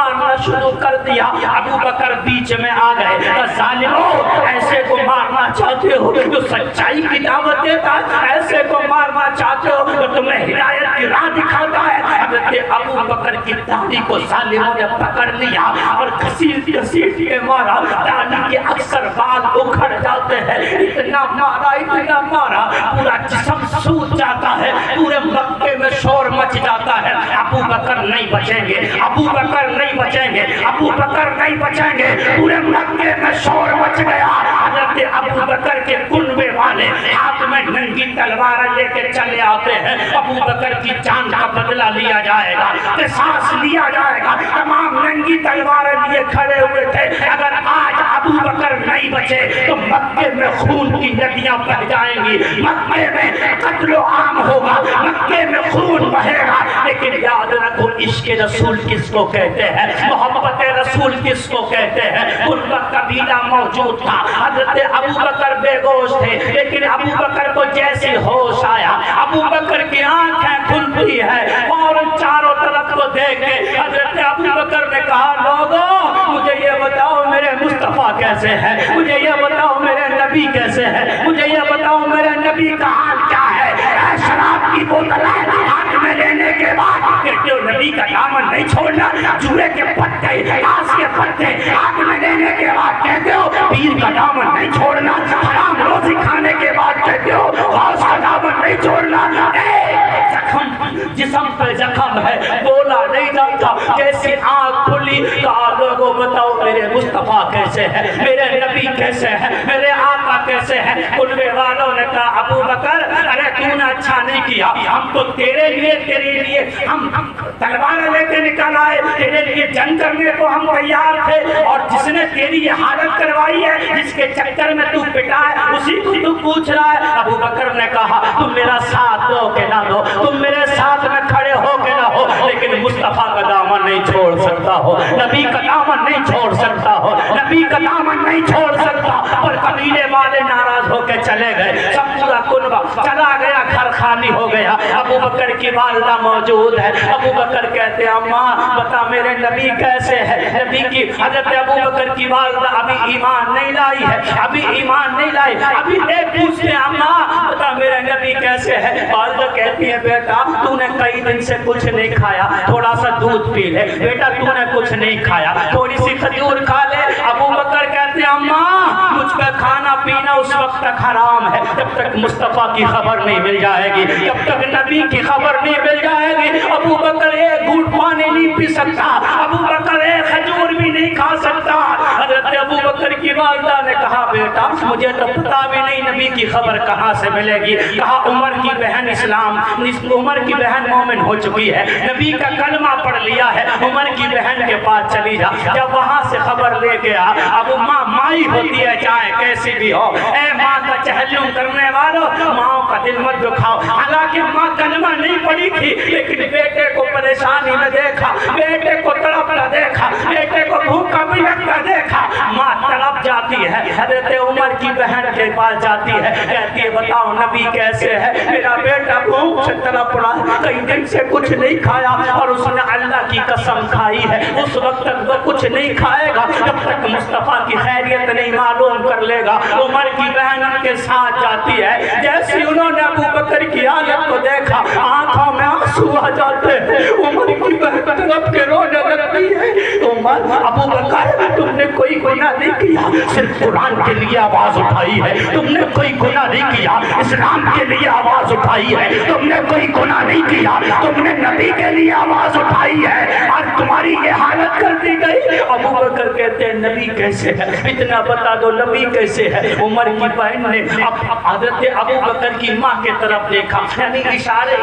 مارنا شروع کر دیا. ابو بکر بیچ میں آ گئے. ظالمو ایسے کو مارنا چاہتے ہو جو سچائی کی دعوت دیتا ہے, ایسے کو مارنا چاہتے ہو جو تمہیں ہدایت کی راہ دکھاتا ہے. حضرت ابو بکر کی داڑھی کو ظالموں نے پکڑ لیا اور گھسیٹ گھسیٹ کے مارا. داڑھی کے اکثر بال اکھڑ جاتے ہیں. اتنا مارا پورا جسم سوج جاتا ہے. پورے مکے میں شور مچ جاتا ہے. ابو بکر نہیں بچیں گے, ابو بکر نہیں بچیں گے, ابو بکر نہیں بچیں گے. پورے مکے میں شور مچ گیا. حضرت ابو بکر کے کنبے والے ہاتھ میں ننگی تلوار لے کے چلے آتے ہیں. ابو بکر کی جان کا بدلہ لیا جائے گا, قصاص لیا جائے گا. تمام ننگی تلوار لیے کھڑے ہوئے تھے. اگر آج ابو بکر نہیں بچے تو مکے میں خون کی ندیاں بہ جائیں گی, مکے میں قتل و عام ہوگا, مکے میں خون بہے گا. لیکن یاد رکھو عشق رسول کس کو کہتے ہیں, محبت رسول کس کو کہتے ہیں. ان کا قبیلہ موجود تھا. حضرت ابو بکر بے ہوش تھے, لیکن ابو بکر کو جیسے ہوش آیا, ابو بکر کی آنکھیں کھلتی ہے اور چاروں طرف کو دیکھ کے حضرت ابو بکر نے کہا, لوگوں مجھے یہ بتاؤ میرے مصطفیٰ کیسے ہے, مجھے یہ بتاؤ میرے نبی کیسے ہے, مجھے یہ بتاؤ میرے نبی کا حال کیا ہے. شراب کی بوتل ہاتھ میں لینے کے بعد کہتے ہو نبی کا دامن نہیں چھوڑنا. جوئے کے پتے, گھاس کے پتے ہاتھ میں لینے کے بعد کہتے ہو پیر کا دامن نہیں چھوڑنا. حرام روزی کھانے کے بعد کہتے ہو غوث کا دامن نہیں چھوڑنا. زخم جسم پہ زخم ہے, بولا نہیں جاتا. جیسی آنکھ کھلی کہا, لوگوں بتاؤ میرے مصطفیٰ کیسے ہے, میرے نبی کیسے ہے, میرے آقا کیسے ہے. کنبے والوں نے کہا, ابو بکر ارے تو نے اچھا نہیں کیا, ہم تو تیرے لیے ہم تلوار لے کے نکل آئے, تیرے لیے جنگ کرنے کو ہم تیار تھے. اور جس نے تیری یہ حالت کروائی ہے, جس کے چکر میں تو پٹا ہے, اسی کو تو پوچھ رہا ہے. ابو بکر نے کہا, تم میرا ساتھ دو کہ نہ دو, تم میرے ساتھ میں کھڑے ہو کہ نہ ہو, لیکن مصطفیٰ کا دامن نہیں چھوڑ سکتا ہو, نبی کا دامن نہیں چھوڑ سکتا ہو, نبی کا دامن نہیں چھوڑ سکتا. اور قبیلے والے ناراض ہو کے چلے گئے. سب پورا کنبہ چلا گیا, گھر خالی ہو گیا. ابو بکر کی والدہ موجود ہے. ابو بکر کہتے ہیں, اماں بتا میرے نبی کیسے ہے. نبی کی حضرت ابو بکر کی والدہ ابھی ایمان نہیں لائی ہے, ابھی ایمان نہیں لائی, ابھی ایک پوچھتے ہیں, اماں بتا میرے نبی کیسے ہے. والدہ کہتی ہے, بیٹا تو نے کئی دن سے کچھ نہیں کھایا, تھوڑا سا دودھ پی لے. بیٹا تو نے کچھ نہیں کھایا, تھوڑی سی کھجور کھا لے. ابو بکر کہتے ہیں, اماں مجھ پہ کھانا پینا اس وقت تک حرام ہے جب تک مصطفیٰ کی خبر نہیں مل جائے گی, جب تک نبی کی خبر نہیں مل جائے گی. ابو بکر ایک گھونٹ پانی نہیں پی سکتا, ابو بکر ایک کھجور بھی نہیں کھا سکتا. حضرت ابو بکر کی والدہ نے کہا, بیٹا مجھے تو پتا بھی نہیں نبی کی خبر کہاں سے ملے گی. کہا, عمر کی بہن عمر کی بہن مومن ہو چکی ہے, نبی کا کلمہ پڑھ لیا ہے, عمر کی بہن کے پاس چلی جا. جب وہاں سے خبر لے کے آ, اب ماں مائی ہوتی ہے چاہے کیسی بھی ہو. اے ماں کا چہلم کرنے والوں, ماں کا دل مت دکھاؤ. حالانکہ ماں کلمہ نہیں پڑھی تھی, لیکن بیٹے کو پریشانی میں دیکھا, بیٹے کو تڑپتا دیکھا, بیٹے کو بھوکا بھٹکتا دیکھا, ماں تڑپ جاتی ہے. حضرت عمر کی بہن کے پاس جاتی ہے, کہتی ہے, بتاؤ نبی کیسے ہے. میرا بیٹا بھوک سے تڑپ رہا, کئی دن سے کچھ نہیں کھایا, اور اس نے اللہ کی قسم کھائی ہے اس وقت تک وہ کچھ نہیں کھائے گا جب تک مصطفیٰ کی خیریت نہیں معلوم کر لے گا. عمر کی بہن ان کے ساتھ جاتی ہے. جیسے انہوں نے ابو بکر کی حالت کو دیکھا, آنکھوں میں آنسو آ جاتے ہیں. عمر کی بہن تڑپ کے رونے لگتی ہے. عمر, ابو بکر تم نے کوئی گناہ نہیں کیا, صرف قرآن کے لیے آواز اٹھائی ہے. تم نے کوئی گناہ نہیں کیا, اسلام کے لیے آواز اٹھائی ہے. تم نے کوئی گناہ نہیں کیا, تم نے نبی کے لیے آواز اٹھائی ہے, اور تمہاری یہ حالت کر دی گئی. ابو بکر کہتے ہیں, نبی کیسے ہے, اتنا بتا دو نبی کیسے ہے. عمر کی بہن نے حضرت ابو بکر کی ماں کے طرف دیکھا, یعنی اشارے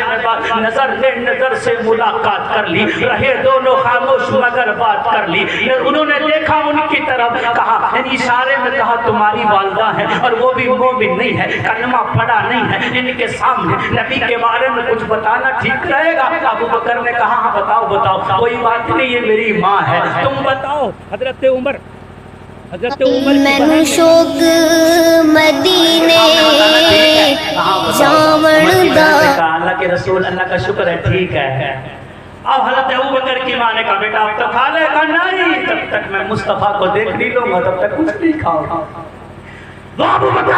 میں نظر نے نظر سے ملاقات کر لی. رہے دونوں خاموش مگر بات کر لی. انہوں نے دیکھا ان کی طرف, کہا, یعنی اشارے میں کہا, تمہاری والدہ ہے اور وہ بھی مومن نہیں ہے, کلمہ پڑھا نہیں ہے, ان کے سامنے نبی کے بارے میں کچھ بتانا ٹھیک رہے گا. ابو بکر نے کہا, ہاں بتاؤ, کوئی بات نہیں, یہ میری ماں ہے, تم بتاؤ. حضرت عمر مینو شوق مدینے جاون دا. اللہ کے رسول, اللہ کا شکر ہے, ٹھیک ہے. اب حضرت ابوبکر کی ماں نے کہا بیٹا اب تو کھا لے گا نہیں، جب تک میں مصطفیٰ کو دیکھ نہیں لوں گا تب تک کچھ نہیں کھاؤں گا۔ وہ ابوبکر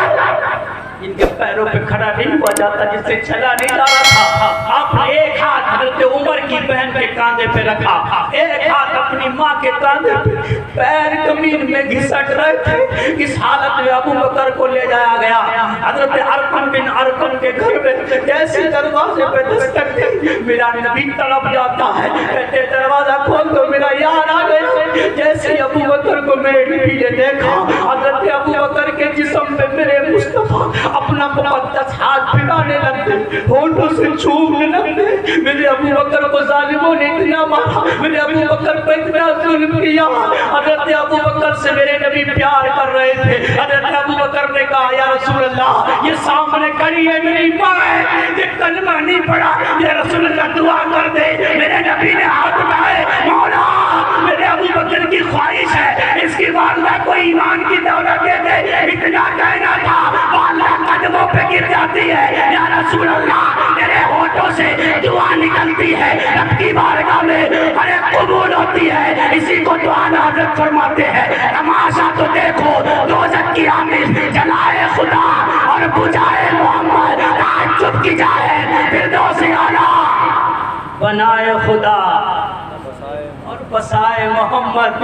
ان کے پیروں پہ کھڑا نہیں ہوا جاتا جس سے چلا نہیں جا رہا تھا، آپ نے ایک ہاتھ حضرت عمر کی بہن کے کاندھے پہ رکھا، ایک ہاتھ اپنی ماں کے کاندھے پہ، پیر زمین میں گھسٹ رہے تھے۔ اس حالت میں ابوبکر کو لے جایا گیا حضرت ارقم بن ارقم کے گھر میں، جیسے دروازے پہ دستک دی میرا نبی تڑپ جاتا ہے، کہتے دروازہ کھول دو میرا یار آ گیا۔ جیسے ابوبکر کو میرے نبی نے دیکھا، حضرت ابوبکر کے جسم پہ میرے مصطفیٰ اپنا مقدس ہاتھ پھرانے لگتے، ہونٹوں سے چومنے لگتے۔ میرے ابوبکر کو ظالموں نے اتنا مارا، میرے ابوبکر کو اتنا ظلم کیا۔ حضرت ابوبکر سے میرے نبی پیار کر رہے تھے۔ حضرت ابوبکر نے کہا یا رسول اللہ یہ سامنے کھڑی ہے میری ماں ہے، یہ کلمہ نہیں پڑا، یا رسول اللہ دعا کر دے۔ میرے نبی نے ہاتھ اٹھائے، مولا میرے ابوبکر کی خواہش ہے اس کی والدہ کو ایمان کی دولت دے دے، اتنا کہنا تھا والدہ قدموں پہ گر جاتی ہے، یا رسول اللہ میرے ہونٹوں سے دعا نکلتی ہے، رب کی بارگاہ میں ارے قبول ہوتی ہے، اسی کو دعا حضرت فرماتے ہیں۔ تماشا تو دیکھو دوزخ کی آمد، جلائے خدا اور بجھائے محمد، آج چپ کی جائے فردوس اعلیٰ، بنائے خدا اور بسائے محمد۔